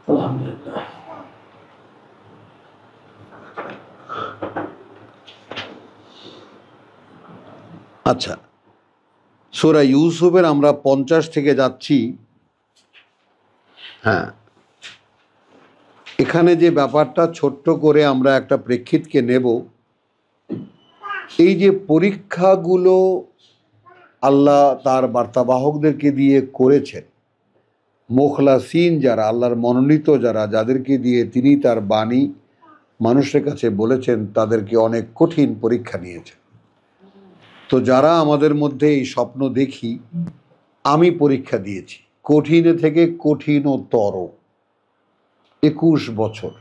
আলহামদুলিল্লাহ। আচ্ছা, সূরা ইউসুফের আমরা 50 থেকে যাচ্ছি। হ্যাঁ, এখানে যে ব্যাপারটা ছোট্ট করে আমরা একটা প্রেক্ষিতকে নেব, এই যে পরীক্ষাগুলো আল্লাহ তার বার্তাবাহকদেরকে দিয়ে করেছেন, মুখলাসিন যারা, আল্লাহর মনোনীত যারা, যাদেরকে দিয়ে তিনি তার বাণী মানুষের কাছে বলেছেন, তাদেরকে অনেক কঠিন পরীক্ষা নিয়েছেন। তো যারা আমাদের মধ্যে এই স্বপ্ন দেখি, আমি পরীক্ষা দিয়েছি কঠিন থেকে কঠিনতর 21 বছর।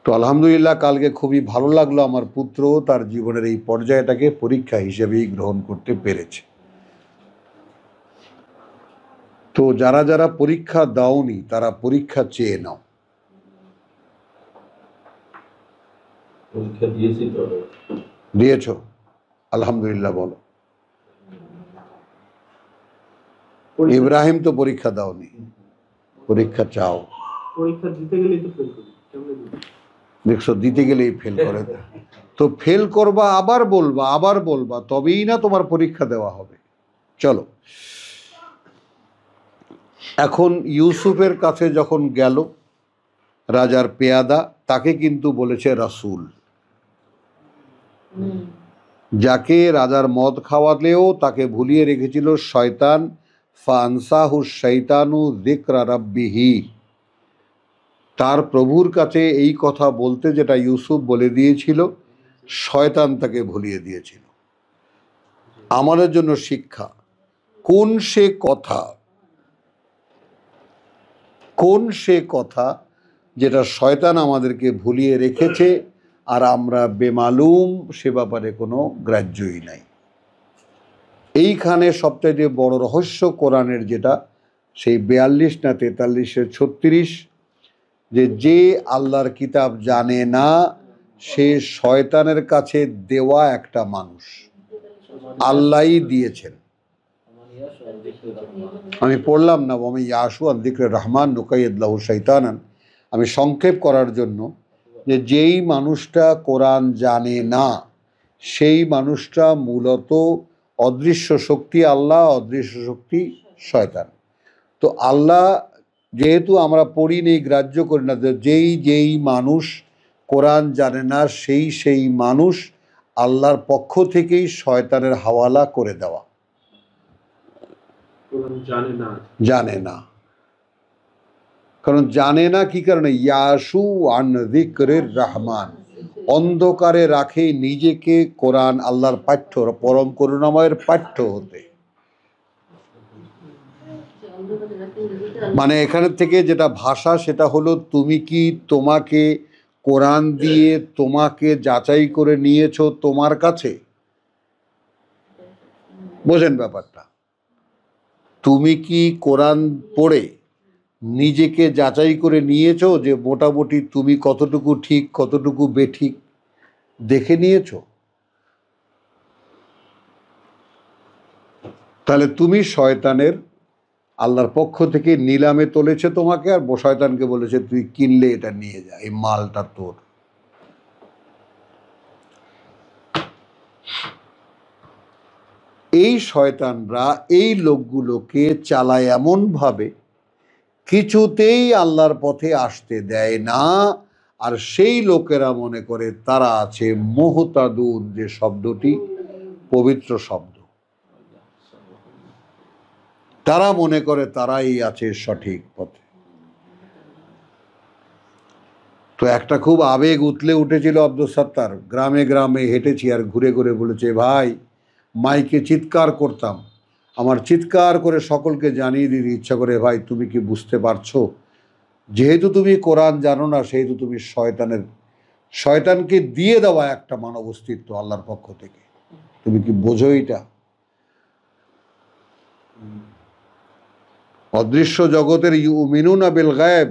তো আলহামদুলিল্লাহ, কালকে খুবই ভালো লাগলো, আমার পুত্র তার জীবনের এই পর্যায়টাকে পরীক্ষা হিসেবেই গ্রহণ করতে পেরেছে। তো যারা যারা পরীক্ষা দাওনি তারা পরীক্ষা চেয়ে নাও। পরীক্ষা দিয়েছি তো। দিয়েছ? আলহামদুলিল্লাহ বলো। ইব্রাহিম তো পরীক্ষা দাওনি, পরীক্ষা চাও। পরীক্ষা দিতে গেলেই তো ফেল করি, কেমনে দিই? দেখছো, দিতে গেলেই ফেল করে। তো ফেল করবা, আবার বলবা, আবার বলবা, তবেই না তোমার পরীক্ষা দেওয়া হবে। চলো, এখন ইউসুফের কাছে যখন গেল রাজার পেয়াদা, তাকে কিন্তু বলেছে রাসূল। যাকে রাজার মদ খাওয়ালেও তাকে ভুলিয়ে রেখেছিল শয়তান, ফানসাহু শাইতানু যিকরা রাব্বিহি। তার প্রভুর কাছে এই কথা বলতে যেটা ইউসুফ বলে দিয়েছিল, শয়তান তাকে ভুলিয়ে দিয়েছিল। আমাদের জন্য শিক্ষা, কোন সে কথা যেটা শয়তান আমাদেরকে ভুলিয়ে রেখেছে আর আমরা বেমালুম, সে ব্যাপারে কোনো গ্রাহ্যই নাই। এইখানে সবচাইতে বড় রহস্য কোরআনের, যেটা সেই 42 না 43-এর 36, যে আল্লাহর কিতাব জানে না সে শয়তানের কাছে দেওয়া একটা মানুষ, আল্লাহই দিয়েছেন। আমি পড়লাম না, ওয়ামান ইয়াশু আন যিকরি রহমান নুকাইয়িদ লাহু শাইতানান। আমি সংক্ষেপ করার জন্য, যে যেই মানুষটা কোরআন জানে না সেই মানুষটা মূলত অদৃশ্য শক্তি আল্লাহ, অদৃশ্য শক্তি শয়তান। তো আল্লাহ যেহেতু আমরা পড়িনি, গ্রাহ্য করি না, যেই মানুষ কোরআন জানে না সেই মানুষ আল্লাহর পক্ষ থেকেই শয়তানের হাওয়ালা করে দেওয়া। জানে না, কারণ জানে না কি কারণে? ইয়াশু আন যিকরির রহমান, অন্ধকারে রাখে নিজেকে কোরআন, আল্লাহর পাঠ্য, পরম করুণাময়ের পাঠ্য হতে। মানে এখানে থেকে যেটা ভাষা, সেটা হলো, তুমি কি তোমাকে কোরআন দিয়ে তোমাকে যাচাই করে নিয়েছো তোমার কাছে? বোঝেন ব্যাপারটা? তুমি কি কোরআন পড়ে নিজেকে যাচাই করে নিয়েছো যে মোটামুটি তুমি কতটুকু ঠিক কতটুকু বেঠিক দেখে নিয়েছো? তাহলে তুমি শয়তানের, আল্লাহর পক্ষ থেকে নিলামে তুলেছে তোমাকে, আর শয়তানকে বলেছে তুই কিনলে এটা নিয়ে যা, এই মালটা তোর। এই শয়তানরা এই লোকগুলোকে চালায় এমন ভাবে, কিছুতেই আল্লাহর পথে আসতে দেয় না। আর সেই লোকেরা মনে করে তারা আছে মুহতাদুন, যে শব্দটি পবিত্র শব্দ। তারা মনে করে তারাই আছে সঠিক পথে। তো একটা খুব আবেগ উতলে উঠেছিল আব্দুল সত্তার, গ্রামে গ্রামে হেঁটেছি আর ঘুরে ঘুরে বলেছে, ভাই মাইকে চিৎকার করতাম, আমার চিৎকার করে সকলকে জানিয়ে দিতে ইচ্ছা করে, ভাই তুমি কি বুঝতে পারছো, যেহেতু তুমি কোরআন জানো না, সেহেতু তুমি শয়তানকে দিয়ে দেওয়া একটা মানব অস্তিত্ব আল্লাহর পক্ষ থেকে। তুমি কি বোঝো এটা? অদৃশ্য জগতের ইউমিনুনা বিল গায়ব,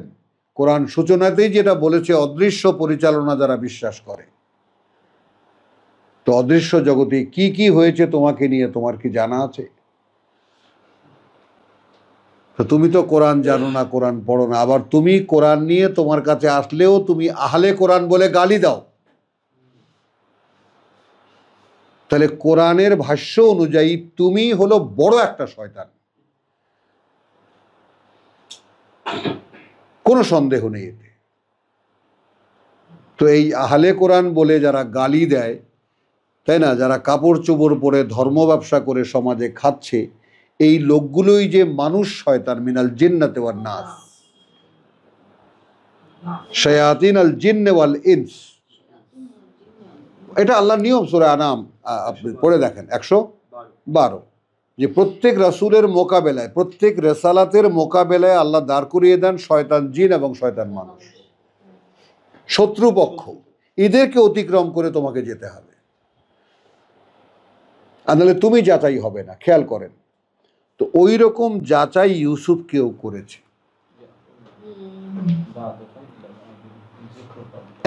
কোরআন সূচনাতেই যেটা বলেছে, অদৃশ্য পরিচালনা যারা বিশ্বাস করে। তো অদৃশ্য জগতে কি কি হয়েছে তোমাকে নিয়ে, তোমার কি জানা আছে? তো তুমি তো কোরআন জানো না, কোরআন পড়ো না, আবার তুমি কোরআন নিয়ে তোমার কাছে আসলেও তুমি আহলে কোরআন বলে গালি দাও। তাহলে কোরআনের ভাষ্য অনুযায়ী তুমি হলো বড় একটা শয়তান, কোনো সন্দেহ নেই এতে। তো এই আহলে কোরআন বলে যারা গালি দেয়, তাই না, যারা কাপড় চোপড় পরে ধর্ম ব্যবসা করে সমাজে খাচ্ছে, এই লোকগুলোই যে মানুষ শয়তান, মিনাল জিন্নাতি ওয়ান নাস, শায়াতিন আল জিন্নে ওয়াল ইনস। এটা আল্লাহর নিয়ম, সূরা আনাম আপনি পড়ে দেখেন 112, যে প্রত্যেক রাসূলের মোকাবেলায়, প্রত্যেক রেসালাতের মোকাবেলায় আল্লাহ দাঁড় করিয়ে দেন শয়তান জিন এবং শয়তান মানুষ, শত্রুপক্ষ। এদেরকে অতিক্রম করে তোমাকে যেতে হবে, আর নাহলে তুমি যাচাই হবে না। খেয়াল করেন তো, ওই রকম যাচাই ইউসুফকেও করেছে।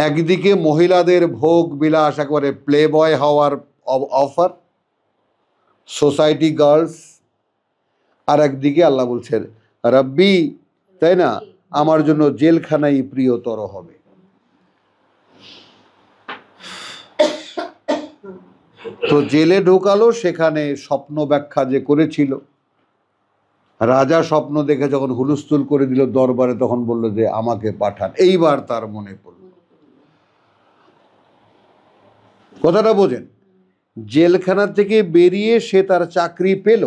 একদিকে মহিলাদের ভোগ বিলাস, একেবারে প্লে বয় হওয়ার অফার, সোসাইটি গার্লস, আর একদিকে আল্লাহ বলছেন রব্বি, তাই না, আমার জন্য জেলখানাই প্রিয়তর হবে। তো জেলে ঢোকালো, সেখানে স্বপ্ন ব্যাখ্যা যে করেছিল, রাজা স্বপ্ন দেখে যখন হুলস্থুল করে দিল দরবারে, তখন বলল যে আমাকে পাঠান। এইবার তার মনে পড়ল। কথাটা বোঝেন, জেলখানা থেকে বেরিয়ে সে তার চাকরি পেল,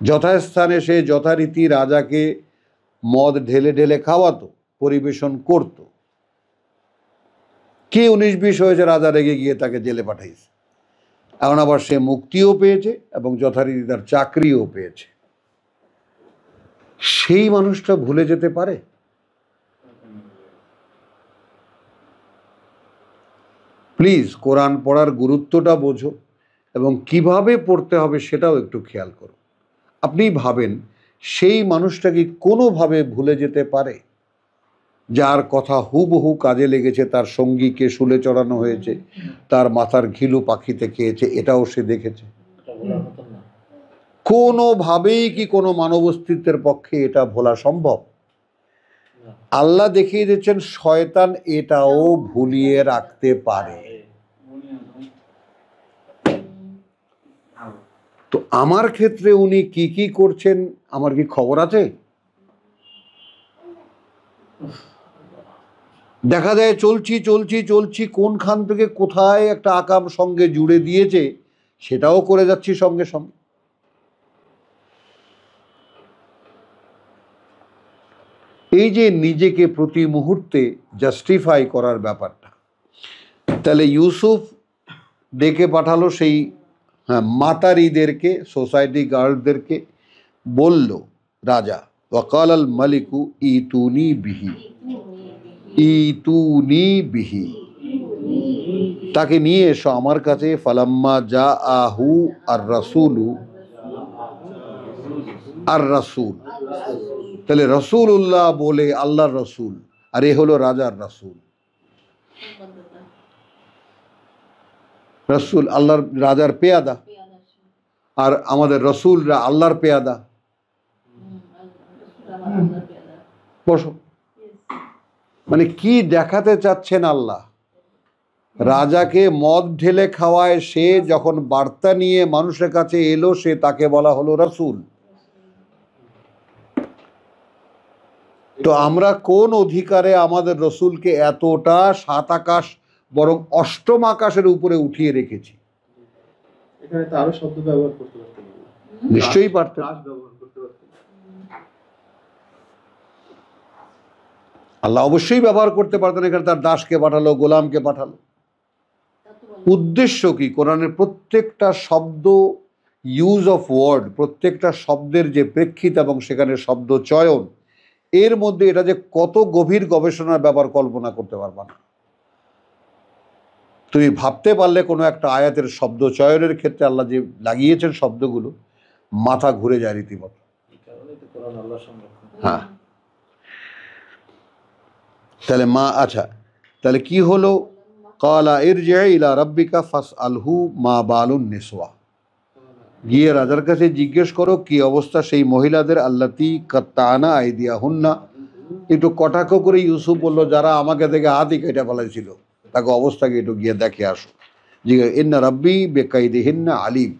যথাস্থানে সে যথারীতি রাজাকে মদ ঢেলে ঢেলে খাওয়াতো, পরিবেশন করত। কে 19-20 হয়েছে, রাজা রেগে গিয়ে তাকে জেলে পাঠাইছে। এখন আবার সে মুক্তিও পেয়েছে এবং যথারীতি তার চাকরিও পেয়েছে। সেই মানুষটা ভুলে যেতে পারে? প্লিজ কোরআন পড়ার গুরুত্বটা বোঝো এবং কিভাবে পড়তে হবে সেটাও একটু খেয়াল করো। আপনি ভাবেন সেই মানুষটা কি কোনোভাবে ভুলে যেতে পারে? যার কথা হুবহু কাজে লেগেছে, তার সঙ্গীকে শুলে চড়ানো হয়েছে, তার মাথার ঘিলু পাখিতে খেয়েছে, এটাও সে দেখেছে। কোনোভাবেই কি কোনো মানব অস্তিত্বের পক্ষে এটা ভোলা সম্ভব? আল্লাহ দেখিয়ে দিচ্ছেন শয়তান এটাও ভুলিয়ে রাখতে পারে। তো আমার ক্ষেত্রে উনি কি কি করছেন আমার কি খবর আছে? দেখা যায় চলছি চলছি চলছি, কোনখান থেকে কোথায় একটা আকাম সঙ্গে জুড়ে দিয়েছে, সেটাও করে যাচ্ছি সঙ্গে সঙ্গে। এই যে নিজেকে প্রতি মুহূর্তে জাস্টিফাই করার ব্যাপারটা, তাহলে ইউসুফ ডেকে পাঠালো সেই মাতারিদেরকে, সোসাইটি গার্লদেরকে। বলল রাজা, ওয়াকাল আল মালিকু ইতুনি বিহি, ইতুনি বিহি, তাকে নিয়ে এসো আমার কাছে। ফালাম্মা যা আহু আর রাসূলু, আর রাসূল, তাহলে রসুল্লাহ বলে আল্লাহর রসুল, আর এ হলো রাজার রসুল। রসুল আল্লাহর, রাজার পেয়াদা, আর আমাদের রসুলরা আল্লাহর পেয়াদা। বসো। মানে কি দেখাতে চাচ্ছেন আল্লাহ? রাজাকে মদ ঢেলে খাওয়ায় সে যখন বার্তা নিয়ে মানুষের কাছে এলো, সে তাকে বলা হলো রসুল। তো আমরা কোন অধিকারে আমাদের রসুলকে এতটা 7 আকাশ বরং 8ম আকাশের উপরে উঠিয়ে রেখেছি? এখানে তো আরো শব্দ ব্যবহার করতে পারতেন, নিশ্চয়ই পারতেন। আল্লাহ অবশ্যই ব্যবহার করতে পারতেন। এখানে তার দাসকে পাঠালো, গোলামকে পাঠালো। উদ্দেশ্য কি? কোরআনের প্রত্যেকটা শব্দ, ইউজ অফ ওয়ার্ড, প্রত্যেকটা শব্দের যে প্রেক্ষিত এবং সেখানে শব্দ চয়ন, এর মধ্যে এটা যে কত গভীর গবেষণার ব্যাপার কল্পনা করতে পারবা না। তুমি ভাবতে পারলে কোনো একটা আয়াতের শব্দ চয়নের ক্ষেত্রে আল্লাহ যে লাগিয়েছেন শব্দগুলো, মাথা ঘুরে যায় রীতিমতো। হ্যাঁ, তাহলে আচ্ছা, তাহলে কি হলো? কালা ইরজি ইলা রাব্বিকা ফাসআলহু মা বালুন নিসওয়া, গিয়ে রাজার কাছে জিজ্ঞেস করো কি অবস্থা সেই মহিলাদের, আল্লাতি কাত্তানা আইদিয়া হুন্না। একটু কটাক্ষ করে ইউসুফ বলল, যারা আমাকে দেখে হাতই কেটে ফেলাইছিল, তাকে অবস্থাকে একটু গিয়ে দেখে আসো। জিজ্ঞেস, ইন্না রাব্বি বেকাইদিহিন্না আলিম।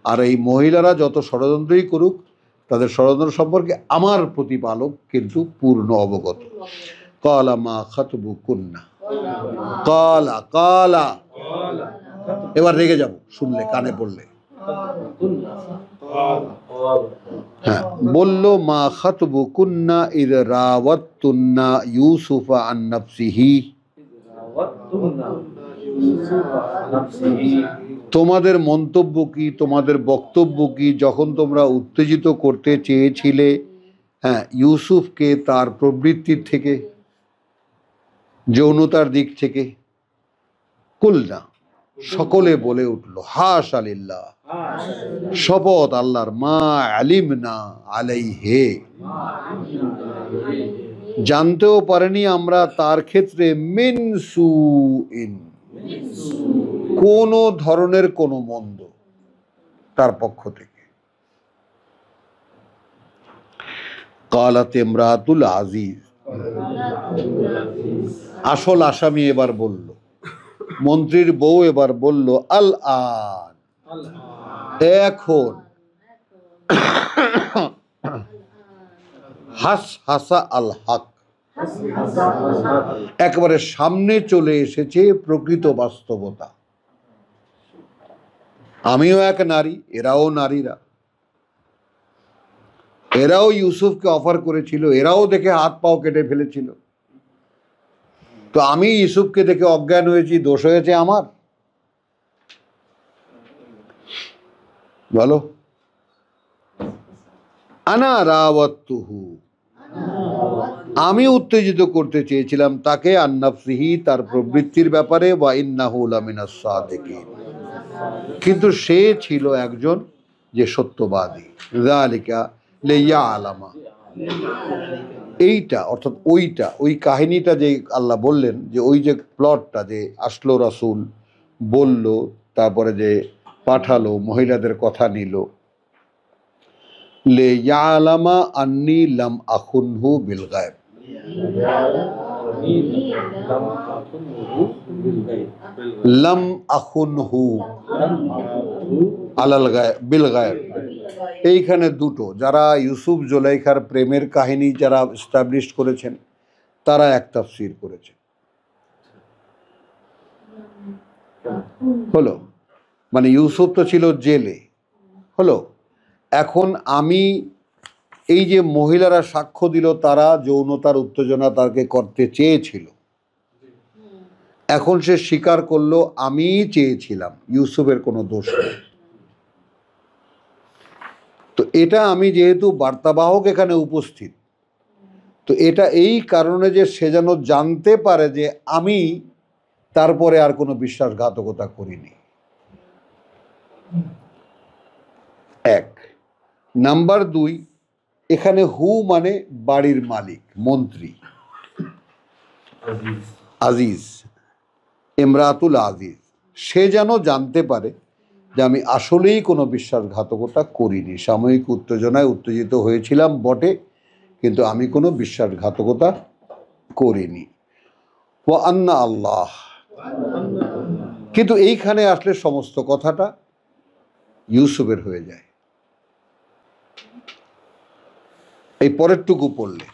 আর এই মহিলারা যত ষড়যন্ত্রই করুক, তাদের ষড়যন্ত্র সম্পর্কে আমার প্রতিপালক কিন্তু পূর্ণ অবগত। কালা মা খাতবু কুন্না, কালা কালা। এবার রেগে যাব শুনলে, কানে পড়লে। হ্যাঁ, বলল মা খাতবু কুন্না ইদ রাওয়াতুন্না ইউসুফা আন নাফসিহি। তোমাদের মন্তব্য কি, তোমাদের বক্তব্য কি যখন তোমরা উত্তেজিত করতে চেয়েছিলে হ্যাঁ ইউসুফকে তার প্রবৃত্তির থেকে, যৌনতার দিক থেকে। কুলনা, সকলে বলে উঠল, হাস আলিল্লাহ, শপথ আল্লাহর, মা আলিমনা আলাইহে, জানতেও পারেনি আমরা তার ক্ষেত্রে মিন সুইন, কোন ধরনের কোন মন্দ তার পক্ষ থেকে। কালাত ইমরাতুল আজিজ, আসল আসামি এবার বলল, মন্ত্রীর বউ এবার বলল, আল আন, এখন। হাস হাসা আল হক, একেবারে সামনে চলে এসেছে প্রকৃত বাস্তবতা। আমিও এক নারী, এরাও নারীরা, এরাও ইউসুফকে অফার করেছিল, এরাও দেখে হাত পাও কেটে ফেলেছিল। তো আমি ইউসুফকে দেখে অজ্ঞান হয়েছি, দোষ হয়েছে আমার? বলো। আনা রাওয়াতুহু, আমি উত্তেজিত করতে চেয়েছিলাম তাকে, আন নাফসিহি, তার প্রবৃত্তির ব্যাপারে, ওয়া ইন্নাহু লামিনাস সাদিকিন, কিন্তু সে ছিল একজন যে সত্যবাদী। যালিকা লিয়ালামা, এইটা অর্থাৎ ওইটা, ওই কাহিনীটা যে আল্লাহ বললেন, যে ওই যে প্লটটা যে আসলো, রাসূল বলল, তারপরে যে পাঠালো, মহিলাদের কথা নিল, লিয়ালামা আন্নি লাম আখুনহু বিল গায়ব, লাম আখুনহু আলাল গায়ব বিল গায়ব। এইখানে দুটো, যারা ইউসুফ জুলাইখার প্রেমের কাহিনী যারা এস্টাবলিশ করেছেন, তারা এক তাফসীর করেছেন। হলো, মানে ইউসুফ তো ছিল জেলে, হলো। এখন আমি, এই যে মহিলারা সাক্ষ্য দিল, তারা যৌনতার উত্তেজনা তাকে করতে চেয়েছিল, এখন সে স্বীকার করলো আমি চেয়েছিলাম, ইউসুফের কোনো দোষ নেই। তো এটা আমি যেহেতু বার্তাবাহক এখানে উপস্থিত, তো এটা এই কারণে যে সে যেন জানতে পারে যে আমি তারপরে আর কোনো বিশ্বাসঘাতকতা করিনি। এক নাম্বার দুই, এখানে হু মানে বাড়ির মালিক, মন্ত্রী, আজিজ, ইমরাতুল আজিজ, সে যেন জানতে পারে যে আমি আসলেই কোনো বিশ্বাসঘাতকতা করিনি। সাময়িক উত্তেজনায় উত্তেজিত হয়েছিলাম বটে, কিন্তু আমি কোনো বিশ্বাসঘাতকতা করিনি। ওয়া আন্না আল্লাহ, কিন্তু এইখানে আসলে সমস্ত কথাটা ইউসুফের হয়ে যায়। এই পরেরটুকু পড়লে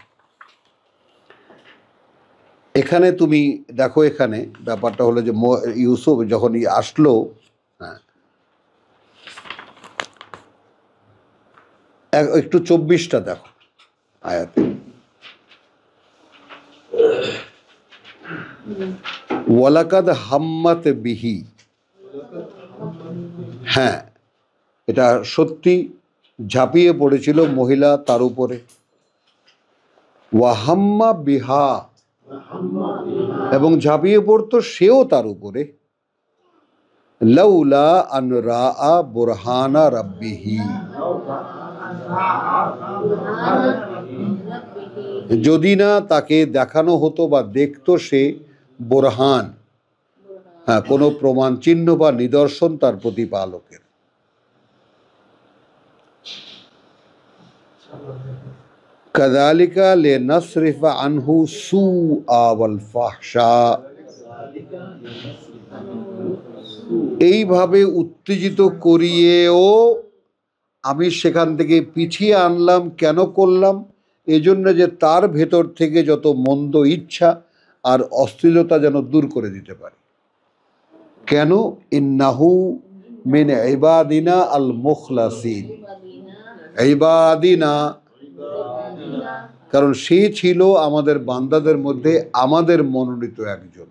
এখানে তুমি দেখো, এখানে ব্যাপারটা হলো যে ইউসুফ যখন আসলো, হ্যাঁ, একটু 24টা দেখো আয়াতে, ওয়ালাকাদ হাম্মাত বিহি, হ্যাঁ এটা সত্যি ঝাঁপিয়ে পড়েছিল মহিলা তার উপরে, ওয়াহাম্মা বিহা, এবং ঝাঁপিয়ে পড়তো সেও তার উপরে, লাউলা আন রাআ বুরহানা রাব্বিহি, যদি না তাকে দেখানো হতো বা দেখতো সে বোরহান, হ্যাঁ কোনো প্রমাণ চিহ্ন বা নিদর্শন তার প্রতিপালকের। কাযালিকা লিনাসরিফা আনহু সুআ ওয়াল ফাহশা, এইভাবে উত্তেজিত করিয়েও আমি সেখান থেকে পিছিয়ে আনলাম। কেন করলাম? এজন্য যে তার ভেতর থেকে যত মন্দ ইচ্ছা আর অশ্লীলতা যেন দূর করে দিতে পারে। কেন? ইন্নাহু মিন ইবাদিনা আল মুখলাসিন, ইবাদিনা, কারণ সে ছিল আমাদের বান্দাদের মধ্যে আমাদের মনোনীত একজন।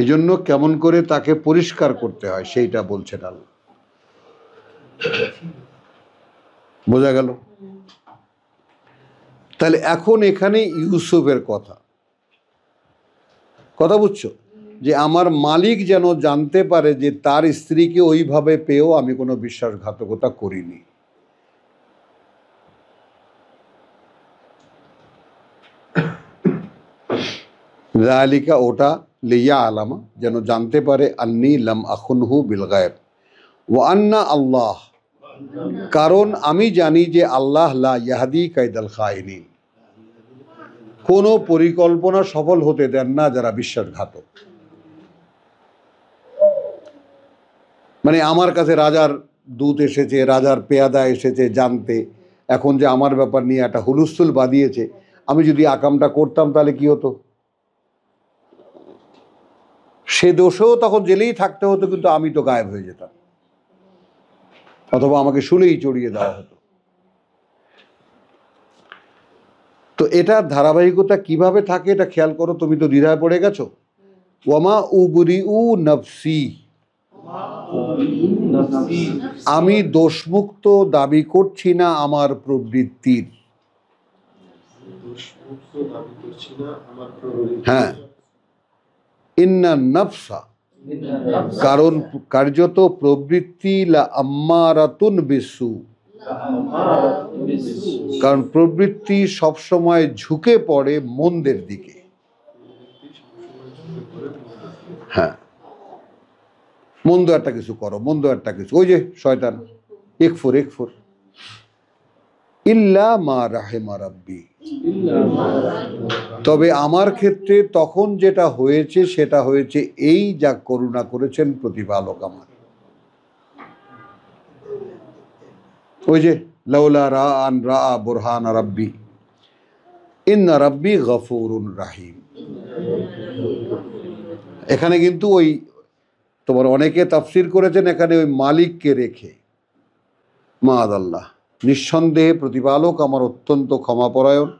এজন্য কেমন করে তাকে পরিষ্কার করতে হয় সেইটা বলছেন আল্লাহ। বোঝা গেল? তাহলে এখন এখানে ইউসুফের কথা বুঝছো, যে আমার মালিক যেন জানতে পারে যে তার স্ত্রীকে ওইভাবে পেয়েও আমি কোনো বিশ্বাসঘাতকতা করিনি। যালিকা, ওটা, লিয়া আলামা, যেন জানতে পারে, আন্নী লাম আখুনহু বিল গায়ব ওয়া আন্না আল্লাহ, কারণ আমি জানি যে আল্লাহ লা ইয়াহদি কাইদাল খাইনিন, কোনো পরিকল্পনা সফল হতে দেন না যারা বিশ্বাসঘাতক। মানে আমার কাছে রাজার দূত এসেছে, রাজার পেয়াদা এসেছে জানতে, এখন যে আমার ব্যাপার নিয়ে একটা হুলস্থুল বাঁধিয়েছে, আমি যদি আকামটা করতাম তাহলে কি হতো? সে দোষেও তখন জেলেই থাকতে হতো, কিন্তু আমি তো গায়েব হয়ে যেতাম, অথবা আমাকে শুলেই চড়িয়ে দেওয়া হতো। তো এটার ধারাবাহিকতা কিভাবে থাকে এটা খেয়াল করো। তুমি তো দ্বিধায় পড়ে গেছো। ওয়ামা উবরিউ নফসি, আমি দোষমুক্ত দাবি করছি না আমার প্রবৃত্তির। হ্যাঁ, ইন্না নফসা, কারণ কার্যত প্রবৃত্তি লা আম্মারাতুন বিসু, কারণ প্রবৃত্তি সবসময় ঝুঁকে পড়ে মন্দের দিকে। হ্যাঁ, মন্দ একটা কিছু করো, মন্দ একটা কিছু, ওই যে শয়তান, ইকফুর ইকফুর, ইল্লা মা রাহিমা রাব্বি, তবে আমার ক্ষেত্রে তখন যেটা হয়েছে সেটা হয়েছে এই, যা করুণা করেছেন প্রতিপালক আমার। ওই যে লাউলা রাআন রাআ বুরহান রাব্বি ইন্না রাব্বি গফুরুন রাহিম। এখানে কিন্তু ওই তোমার অনেকে তাফসির করেছেন এখানে ওই মালিককে রেখে, মাআদাল্লাহ, নিঃসন্দেহে প্রতিপালক আমার অত্যন্ত ক্ষমাপরায়ণ,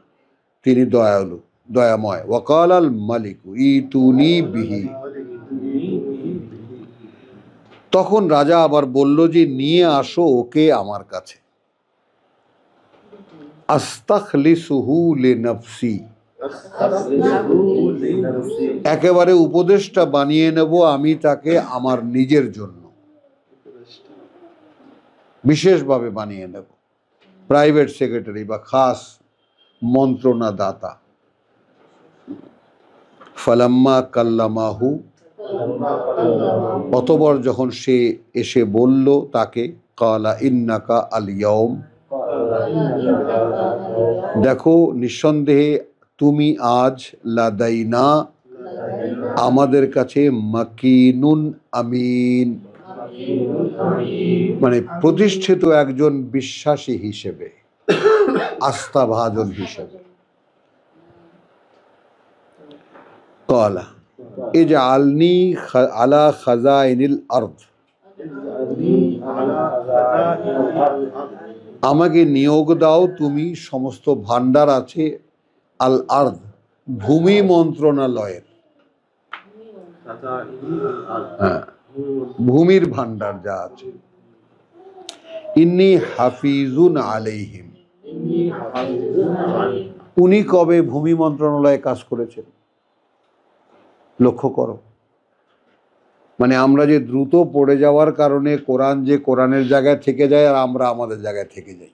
তিনি দয়ালু, দয়াময়। ওয়াকাল আল মালিক ইতুনি বিহি, তখন রাজা আবার বলল যে নিয়ে আসো ওকে আমার কাছে। আস্তাখলিসুহু লিনাফসি, একেবারে উপদেশটা বানিয়ে নেব আমি তাকে আমার নিজের জন্য, বিশেষভাবে বানিয়ে নেব, প্রাইভেট সেক্রেটারি বা খাস মন্ত্রণাদাতা। ফালাম্মা কাল্লামাহু, অতঃপর যখন সে এসে বলল তাকে, কালা ইন্নাকা আল ইয়াউম, দেখো নিঃসন্দেহে তুমি আজ, লাদাইনা, আমাদের কাছে, মাকিনুন আমিন, মানে প্রতিষ্ঠিত একজন বিশ্বাসী হিসেবে, আস্থাভাজন হিসেবে। কালা ইজআলনি আলা খাজাইনিল আরদ, আমাকে নিয়োগ দাও তুমি সমস্ত ভান্ডার আছে, আল আর্দ, ভূমি মন্ত্রণালয়ের, হ্যাঁ, ভূমির ভান্ডার যা আছে। ইন্নি হাফিজুন আলাইহিম, উনি কবে ভূমি মন্ত্রণালয়ে কাজ করেছেন লক্ষ্য করো। মানে আমরা যে দ্রুত পড়ে যাওয়ার কারণে কোরআন যে কোরআনের জায়গায় থেকে যায় আর আমরা আমাদের জায়গায় থেকে যাই।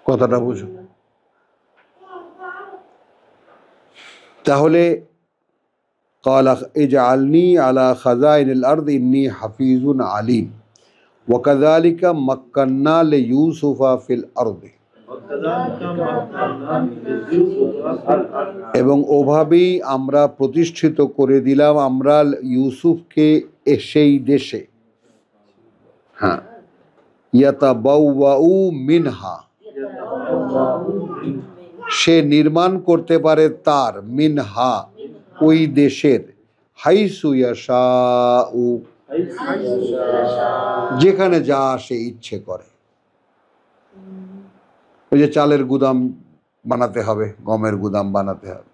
কথাটা বুঝো। তাহলে قال اجعلني على خزائن الأرض إني حفيظ عليم وكذلك مكنا ليوسف في الأرض এবং ওভাবেই আমরা প্রতিষ্ঠিত করে দিলাম আমরা ইউসুফকে সেই দেশে, হ্যাঁ, ইয়াতাবাওয়াউ মিনহা, সে নির্মাণ করতে পারে তার, মিনহা ওই দেশের, হাইসু ইয়াশাউ যেখানে যা সে ইচ্ছে করে। ওই যে চালের গুদাম বানাতে হবে, গমের গুদাম বানাতে হবে।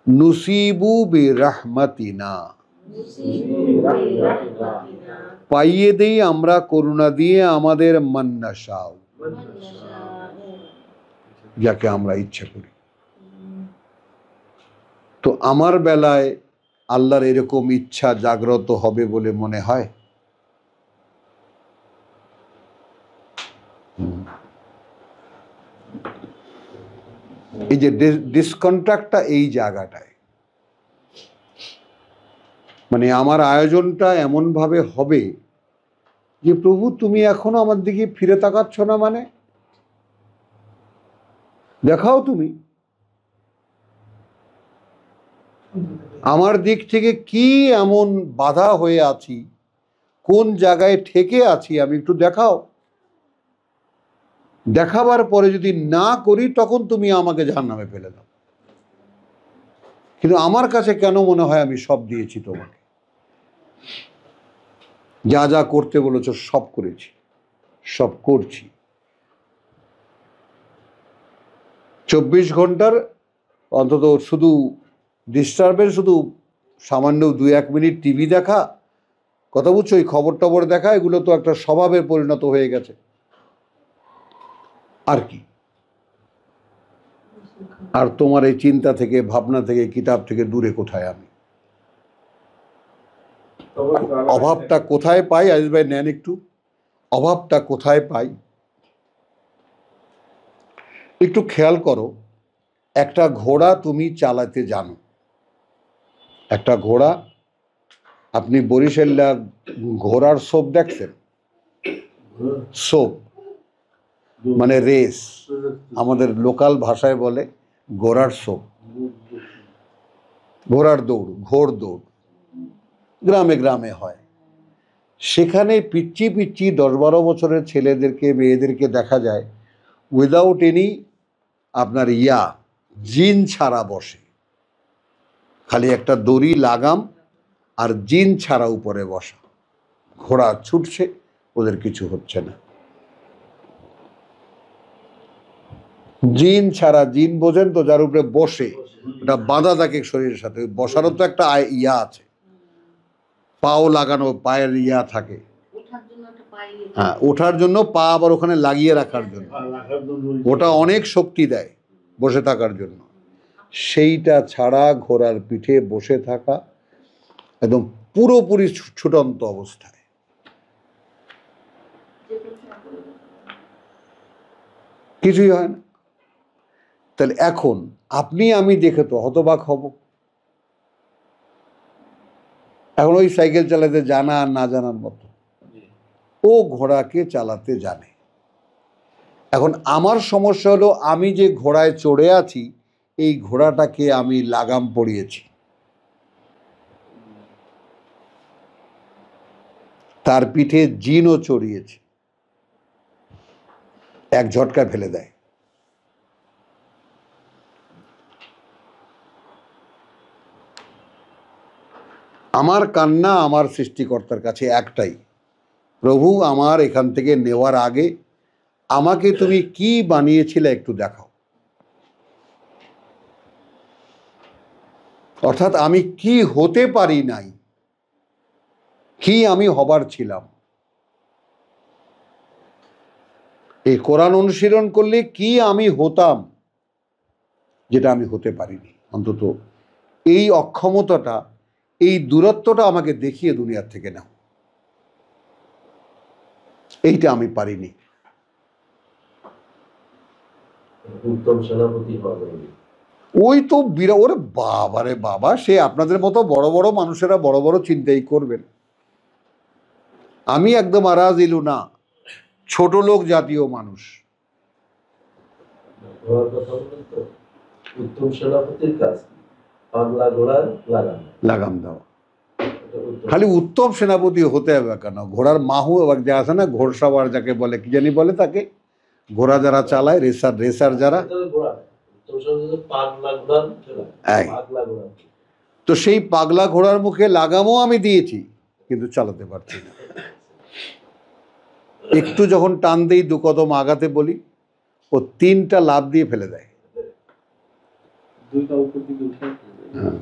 নুসিবু বিরাহমাতিনা, পাইয়ে দেই আমরা করুণা দিয়ে আমাদের মান্নাশাও, যাকে আমরা ইচ্ছে করি। তো আমার বেলায় আল্লাহর এরকম ইচ্ছা জাগ্রত হবে বলে মনে হয়? এই যে ডিসকন্ট্রাক্টটা এই জায়গাটায়, মানে আমার আয়োজনটা এমন ভাবে হবে যে প্রভু তুমি এখনো আমার দিকে ফিরে তাকাচ্ছ না, মানে দেখাও তুমি আমার দিক থেকে কি এমন বাধা হয়ে আছি, কোন জায়গায় ঠেকে আছি, আমি একটু দেখাও। দেখাবার পরে যদি না করি তখন তুমি আমাকে জাহান্নামে ফেলে দাও। কিন্তু আমার কাছে কেন মনে হয় আমি সব দিয়েছি তোমাকে, যা যা করতে বলেছ সব করেছি, সব করছি। 24 ঘন্টার অন্তত শুধু ডিস্টার্বেন্স, শুধু সামান্য 2-1 মিনিট টিভি দেখা, কথা বুঝছো, ওই খবর টবর দেখা, এগুলো তো একটা স্বভাবের পরিণত হয়ে গেছে। আর কি? আর তোমার এই চিন্তা থেকে, ভাবনা থেকে, কিতাব থেকে দূরে কোথায় আমি? অভাবটা কোথায় পাই? আজিজ ভাই নেন একটু, অভাবটা কোথায় পাই একটু খেয়াল করো। একটা ঘোড়া তুমি চালাতে জানো, একটা ঘোড়া, আপনি বরিশাল্লা ঘোড়ার সোপ দেখছেন? সোপ মানে রেস, আমাদের লোকাল ভাষায় বলে ঘোড়ার সোপ, ঘোড়ার দৌড়, ঘোড় দৌড় গ্রামে গ্রামে হয়। সেখানে পিচ্ছি পিচ্ছি 10-12 বছরের ছেলেদেরকে, মেয়েদেরকে দেখা যায় উইদাউট এনি আপনার জিন ছাড়া বসে, খালি একটা দড়ি লাগাম আর জিন ছাড়া উপরে বসা, ঘোড়া ছুটছে, ওদের কিছু হচ্ছে না। জিন ছাড়া, জিন বোঝেন তো, যার উপরে বসে, ওটা বাঁধা থাকে শরীরের সাথে, ওই বসারও তো একটা আছে, পাও লাগানো, পায়ের থাকে, হ্যাঁ, ওঠার জন্য পা আবার ওখানে লাগিয়ে রাখার জন্য, ওটা অনেক শক্তি দেয় বসে থাকার জন্য। সেইটা ছাড়া ঘোড়ার পিঠে বসে থাকা একদম পুরোপুরি ছুটন্ত অবস্থায়, কিছুই হয় না। তাহলে এখন আপনি আমি দেখে তো হতবাক হব। এখন ওই সাইকেল চালাতে জানা আর না জানার মতো, ও ঘোড়াকে চালাতে জানে। এখন আমার সমস্যা হলো, আমি যে ঘোড়ায় চড়ে আছি, এই ঘোড়াটাকে আমি লাগাম পরিয়েছি, তার পিঠে জিনও চড়িয়েছি, এক ঝটকায় ফেলে দেয়। আমার কান্না আমার সৃষ্টিকর্তার কাছে একটাই, প্রভু আমার এখান থেকে নেওয়ার আগে আমাকে তুমি কি বানিয়েছিলে একটু দেখাও। অর্থাৎ আমি কি হতে পারি নাই, কি আমি হবার ছিলাম। এই কোরআন অনুশীলন করলে কি আমি হতাম যেটা আমি হতে পারিনি। অন্তত এই অক্ষমতাটা, এই দূরত্বটা আমাকে দেখিয়ে দুনিয়ার থেকে নাও, এইটা আমি পারিনি। উত্তম সেনাপতি হবে, ওই তো ওরে বাবা রে বাবা, সে আপনাদের মতো বড় বড় মানুষেরা বড় বড় চিন্তাই করবেন। আমি একদম আরাজিলু না, ছোট লোক জাতীয় মানুষ। ঘোড়ার কথা বললেন তো, উত্তম সেনাপতির কাজ পাগলা ঘোড়ার লাগাম দেওয়া। এটা উত্তম। খালি উত্তম সেনাপতি হতে হবে কেন? ঘোড়ার মাহু এবার যে আছে না, ঘোড়সাওয়ার যাকে বলে, কি জানি বলে তাকে, ঘোড়া যারা চালায়, রেসার যারা, এটা ঘোড়া না, উত্তম সেনাপতি পাগলা ঘোড়ার খেলা। এই। পাগলা ঘোড়া। তো সেই পাগলা ঘোড়ার মুখে লাগামও আমি দিয়েছি, কিন্তু চালাতে পারছি না। একটু যখন টান দেই, দু কদম আগাতে বলি, ও 3টা লাফ দিয়ে ফেলে দেয়। দুইটা উপর দিকে উঠে হ্যাঁ,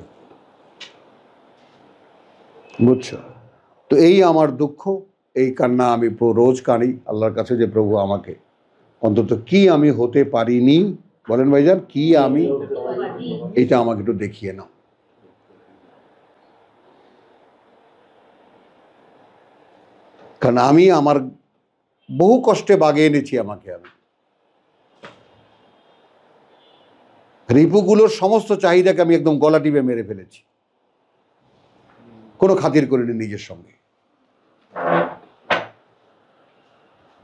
বুঝছো? তো এই আমার দুঃখ, এই কান্না আমি রোজ কাঁদি আল্লাহর কাছে, যে প্রভু আমাকে অন্তত কি আমি হতে পারিনি, বলেন ভাইজান, কি আমি, এটা আমাকে একটু দেখিয়ে নাও। কারণ আমি আমার বহু কষ্টে বাগিয়ে এনেছি আমাকে। আমি রিপুগুলোর সমস্ত চাহিদাকে আমি একদম গলা টিপে মেরে ফেলেছি, কোনো খাতির করিনি নিজের সঙ্গে।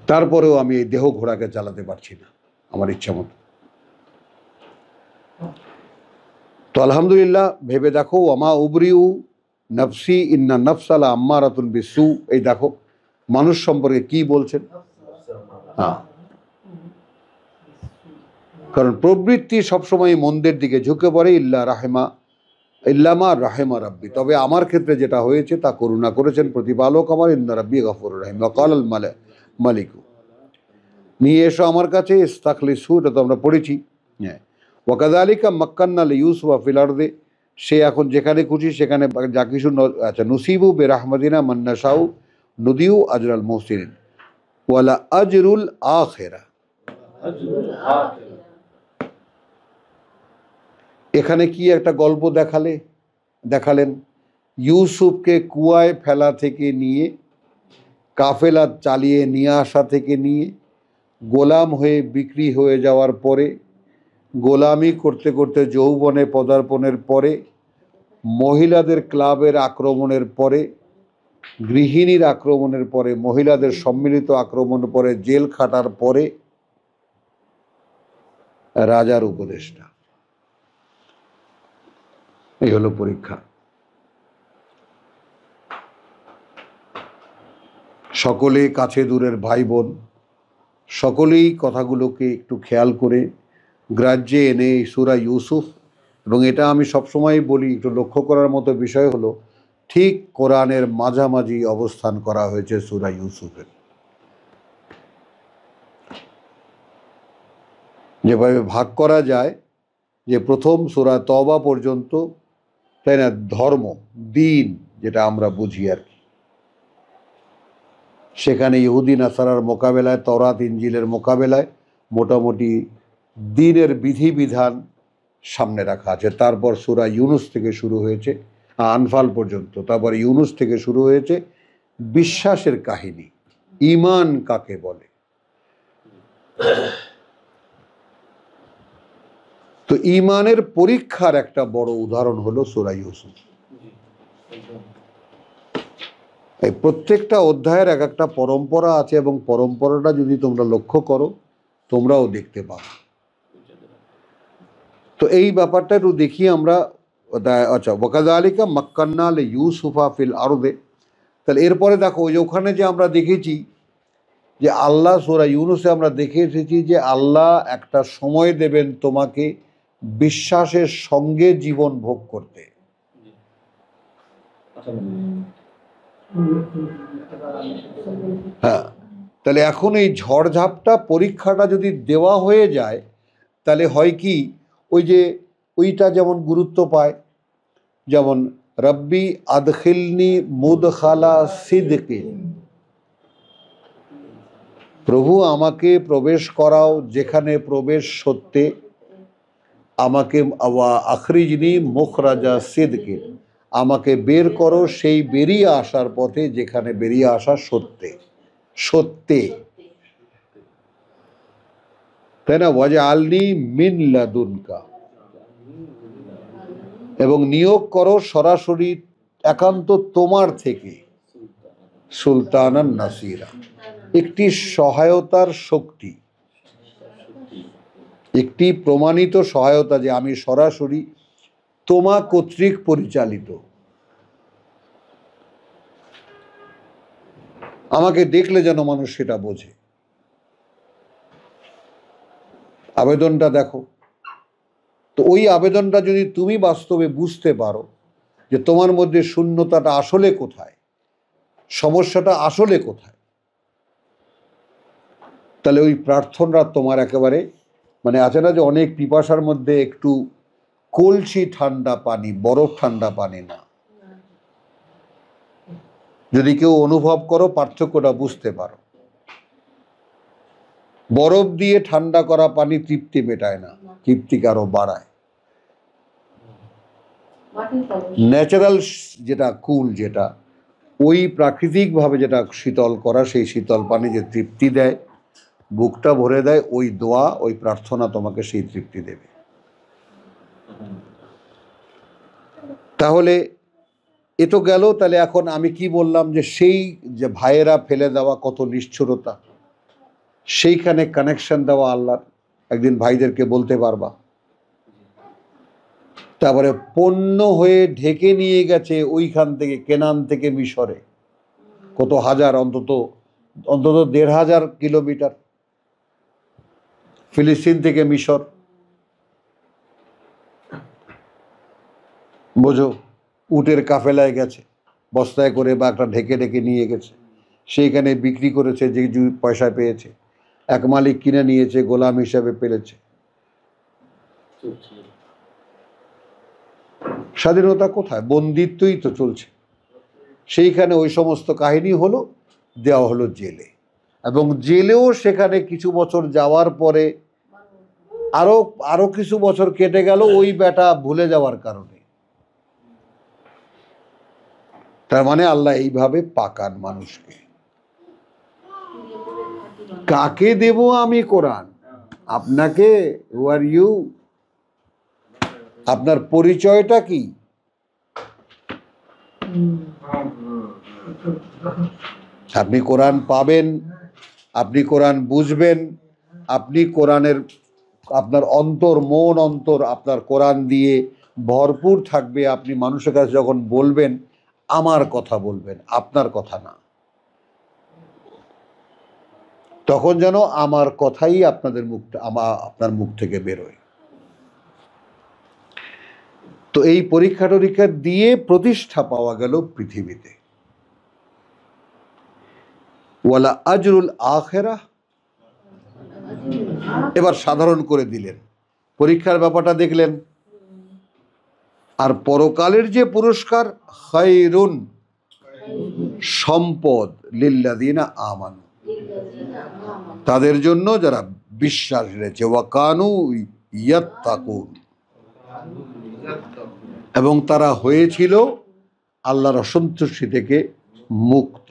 তারপরেও আমি এই দেহ ঘোড়াকে চালাতে পারছি না আমার ইচ্ছা মতো। তো আলহামদুলিল্লাহ, ভেবে দেখো, ওয়ামা উবরিউ নফসি ইন্না নফসালা আম্মারাতুন বিসু। এই দেখো মানুষ সম্পর্কে কি বলছেন। হ্যাঁ, কারণ প্রবৃত্তি সবসময় মন্দের দিকে ঝুঁকে পড়ে, ইল্লামা রাহেমা রাব্বি, তবে আমার ক্ষেত্রে যেটা হয়েছে তা করুণা করেছেন প্রতিপালক আমার, ইন্না রাব্বি গফুরুর রহিম। ওয়াকাল আল মালিকু, নিয়ে এসো আমার কাছে, ইস্তাখলিসু, এটা তো আমরা পড়েছি। হ্যাঁ, ওয়াকাযালিকা মাক্কান্না লিইউসুফা ফিল আরদি, সে এখন যেখানে খুশি সেখানে যা কিছু আচ্ছা, নুসিবু বিরাহমাতিনা মান নাশাউ নুদিউ আজরাল মুহসিনিন ওয়ালা আজরুল আখিরা। এখানে কি একটা গল্প দেখালেন। ইউসুফকে কুয়ায় ফেলা থেকে নিয়ে, কাফেলা চালিয়ে নিয়ে আসা থেকে নিয়ে, গোলাম হয়ে বিক্রি হয়ে যাওয়ার পরে, গোলামি করতে করতে যৌবনে পদার্পণের পরে, মহিলাদের ক্লাবের আক্রমণের পরে, গৃহিণীর আক্রমণের পরে, মহিলাদের সম্মিলিত আক্রমণের পরে, জেল খাটার পরে রাজার উপদেষ্টা। এই হলো পরীক্ষা। সকলে কাছে দূরের ভাই বোন, সকলেই কথাগুলোকে একটু খেয়াল করে গ্রাহ্যে এনে এই সূরা ইউসুফ, এবং এটা আমি সবসময় বলি, একটু লক্ষ্য করার মতো বিষয় হলো, ঠিক কোরআনের মাঝামাঝি অবস্থান করা হয়েছে সূরা ইউসুফের। যেভাবে ভাগ করা যায়, যে প্রথম সূরা তওবা পর্যন্ত, তাই না, ধর্ম, দিন যেটা আমরা বুঝি আর কি, সেখানে ইহুদি নাসারার মোকাবেলায়, তওরাত ইনজিলের মোকাবেলায় মোটামুটি দিনের বিধিবিধান সামনে রাখা আছে। তারপর সূরা ইউনুস থেকে শুরু হয়েছে আনফাল পর্যন্ত, তারপর ইউনুস থেকে শুরু হয়েছে বিশ্বাসের কাহিনী, ঈমান কাকে বলে। তো ঈমানের পরীক্ষার একটা বড় উদাহরণ হলো সূরা ইউসুফ। এই প্রত্যেকটা অধ্যায়ের এক একটা পরম্পরা আছে, এবং পরম্পরাটা যদি তোমরা লক্ষ্য করো তোমরাও দেখতে পাও। তো এই ব্যাপারটা একটু দেখি আমরা। আচ্ছা, ওয়াকাযালিকা মাক্কান্না লিইউসুফা ফিল আরদে, তাহলে এরপরে দেখো, ওই যে ওখানে যে আমরা দেখেছি যে আল্লাহ, সূরা ইউনুসে আমরা দেখে এসেছি যে আল্লাহ একটা সময় দেবেন তোমাকে বিশ্বাসের সঙ্গে জীবন ভোগ করতে। হ্যাঁ, তাহলে এখন এই ঝড়ঝাপটা পরীক্ষাটা যদি দেওয়া হয়ে যায়, তাহলে হয় কি, ওই যে ওইটা যেমন গুরুত্ব পায়, যেমন রব্বি আদখিলনি মুদখালা সিদকিন, প্রভু আমাকে প্রবেশ করাও যেখানে প্রবেশ সত্যে, আমাকে আখরিজনি মুখরাজা সিদকিন, আমাকে বের করো সেই বেরিয়ে আসার পথে যেখানে বেরিয়ে আসা সত্যে, তাই না, ওয়াজআলনি মিন লাদুনকা, এবং নিয়োগ করো সরাসরি একান্ত তোমার থেকে সুলতানান নাসিরা, একটি সহায়তার শক্তি, একটি প্রমাণিত সহায়তা যে আমি সরাসরি তোমা কর্তৃক পরিচালিত। আমাকে দেখলে যেন মানুষ সেটা বোঝে। আবেদনটা দেখো তো, ওই আবেদনটা যদি তুমি বাস্তবে বুঝতে পারো যে তোমার মধ্যে শূন্যতাটা আসলে কোথায়, সমস্যাটা আসলে কোথায়, তাহলে ওই প্রার্থনাটা তোমার একেবারে মানে আছে না যে অনেক পিপাসার মধ্যে একটু কলসি ঠান্ডা পানি, বরফ ঠান্ডা পানি না। যদি কেউ অনুভব করো, পার্থক্যটা বুঝতে পারো। বরফ দিয়ে ঠান্ডা করা পানি তৃপ্তি মেটায় না, তৃপ্তিকে আরো বাড়ায়। ন্যাচারাল যেটা কুল, যেটা ওই প্রাকৃতিকভাবে যেটা শীতল করা, সেই শীতল পানি যে তৃপ্তি দেয়, বুকটা ভরে দেয়, ওই দোয়া, ওই প্রার্থনা তোমাকে সেই তৃপ্তি দেবে। তাহলে এ তো গেল। তাহলে এখন আমি কি বললাম যে সেই যে ভাইয়েরা ফেলে দেওয়া কত নিষ্ঠুরতা, সেইখানে কানেকশন দেওয়া আল্লাহর। একদিন ভাইদেরকে বলতে পারবা। তারপরে পণ্য হয়ে ঢেকে নিয়ে গেছে ওইখান থেকে, কেনান থেকে মিশরে, কত হাজার, অন্তত ১,৫০০ কিলোমিটার, ফিলিস্তিন থেকে মিশর। বোঝো, উটের কাফেলায় গেছে, বস্তায় করে বা একটা ঢেকে ঢেকে নিয়ে গেছে, সেইখানে বিক্রি করেছে, যে পয়সা পেয়েছে। এক মালিক কিনে নিয়েছে, গোলাম হিসাবে পেলেছে। স্বাধীনতা কোথায়? বন্দিত্বই তো চলছে। সেইখানে ওই সমস্ত কাহিনী হলো, দেওয়া হলো জেলে। এবং জেলেও সেখানে কিছু বছর যাওয়ার পরে আরো কিছু বছর কেটে গেল ওই বেটা ভুলে যাওয়ার কারণে। তার মানে আল্লাহ এইভাবে পাকান মানুষকে। কাকে দেব আমি কোরআন? আপনাকে। হু আর ইউ? আপনার পরিচয়টা কি? আপনি কোরআন পাবেন, আপনি কোরআন বুঝবেন, আপনি কোরআনের, আপনার অন্তর, মন অন্তর আপনার কোরআন দিয়ে ভরপুর থাকবে। আপনি মানুষের কাছে যখন বলবেন, আমার কথা বলবেন, আপনার কথা না। তখন যেন আমার কথাই আপনার মুখ থেকে বেরোয়। তো এই পরীক্ষা টরীক্ষা দিয়ে প্রতিষ্ঠা পাওয়া গেল পৃথিবীতে। ওয়ালা আজরুল আখিরাহ, এবার সাধারণ করে দিলেন, পরীক্ষার ব্যাপারটা দেখলেন। আর পরকালের যে পুরস্কার, খায়রুন, সম্পদ, লিল্লাযিনা আমানু, তাদের জন্য যারা বিশ্বাস রেখেছে, ওয়া কানু ইয়াত্তাকুন, এবং তারা হয়েছিল আল্লাহর অসন্তুষ্টি থেকে মুক্ত।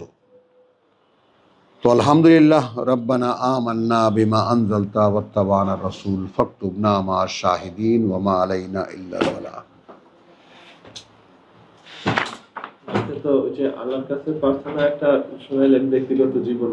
তো আলহামদুলিল্লাহ, রব্বানা আমান্না বিমা আনজালতা ওয়াত্তাবানা রাসূল ফাকতুবনা মা শাহিদিন ওয়া মা আলাইনা ইল্লাল বালাগ। তো যে আল্লাহর কাছে প্রার্থনা একটা শোনাইলেন ব্যক্তিগত জীবন।